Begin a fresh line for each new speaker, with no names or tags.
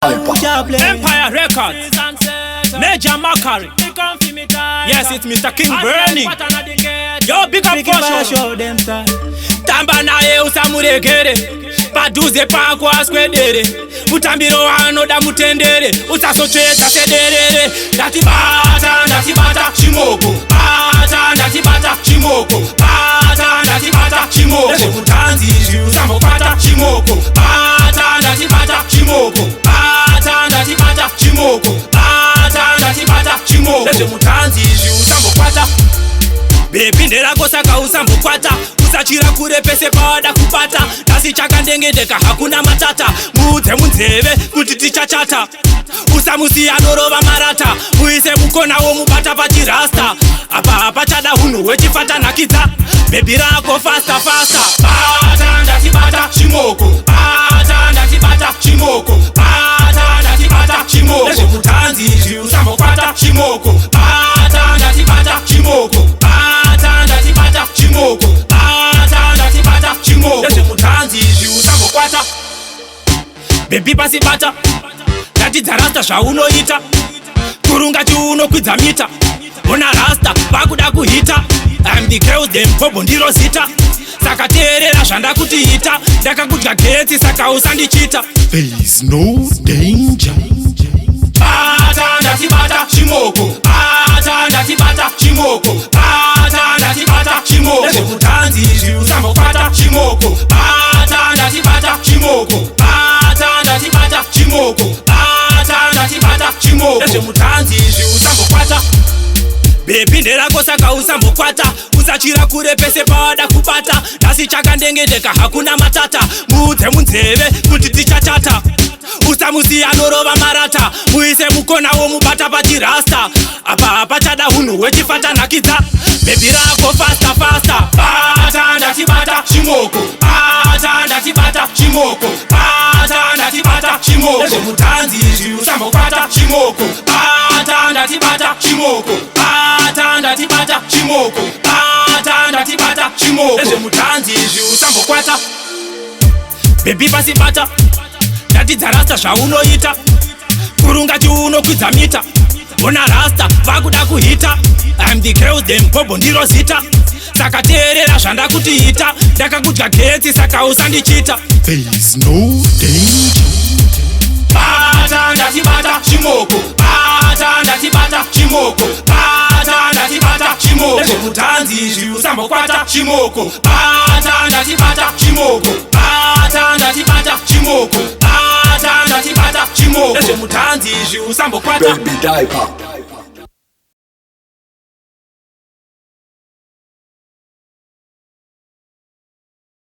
Empire Records, Major Macari. Yes, it's Mr. King Burning. Yo, big up for show. Tamba na ye usamuregere paduze pako aswedere utambiro wano da mutendere usasocheta sederere ndatibata chimoko bata ndatibata chimoko bata ndatibata chimoko mutanzi usambopata chimoko bata ndatibata chimoko bata ndatibata chimoko bata ndatibata chimoko mutanzi usambopata Baby nderako saka usambokwata usachira kure pese pawada kupata tasi chakandengendeka hakuna matata muudze munzeve kuti tichachata usamusiya norova marata muise mukona womubata pachirasta apa pachada hunhu wechifata nakidza bebi rako fasta bata ndatibata chimoko bata ndatibata chimoko bata ndatibata chimoko mutanzi usambokwata chimoko bata ndatibata chimoko chimoko bata ndatibata chimoko mutanzi usambokwata bebi pasi bata ndatidza rasta zvaunoita kurunga chiunokwidza mita ona rasta vakuda kuhita I'm the girls them kobo ndiro zita saka teerera zvandakutiita ndakakudya getsi saka usandichita
There is no danger.
bata ndatibata chimoko bata ndatibata chimoko bata ndatibata chimoko mutanzi usambokwata chimoko bata ndatibata chimoko bata ndatibata chimoko bata ndatibata chimoko mutanzi usambokwata bebi nderako saka usambokwata usachira kure pese pawada kupata tasi chakandengendeka hakuna matata muudze munzeve kuti tichachata usamusiya norova marata muise mukona womubata pachirasta apa pachada hunhu wechifata nakidza bebi rako fasta bata ndatibata chimoko bata ndatibata chimoko bata ndatibata chimoko mutanzi usambokwata chimoko bata ndatibata chimoko bata ndatibata chimoko bata ndatibata chimoko mutanzi usambokwata bebi pasi bata ndatidza rasta zvaunoita kurunga chiunokwidza mita ona rasta vakuda kuhita I'm the girls them kobo ndiro zita saka teerera zvandakutiita ndakakudya getsi saka usandichita
There is no danger.
bata ndatibata chimoko bata ndatibata chimoko bata ndatibata chimoko mutanzi usambokwata chimoko bata ndatibata chimoko bata ndatibata chimoko bata ndatibata chimoko mutanzi usambokwata
Baby diaper.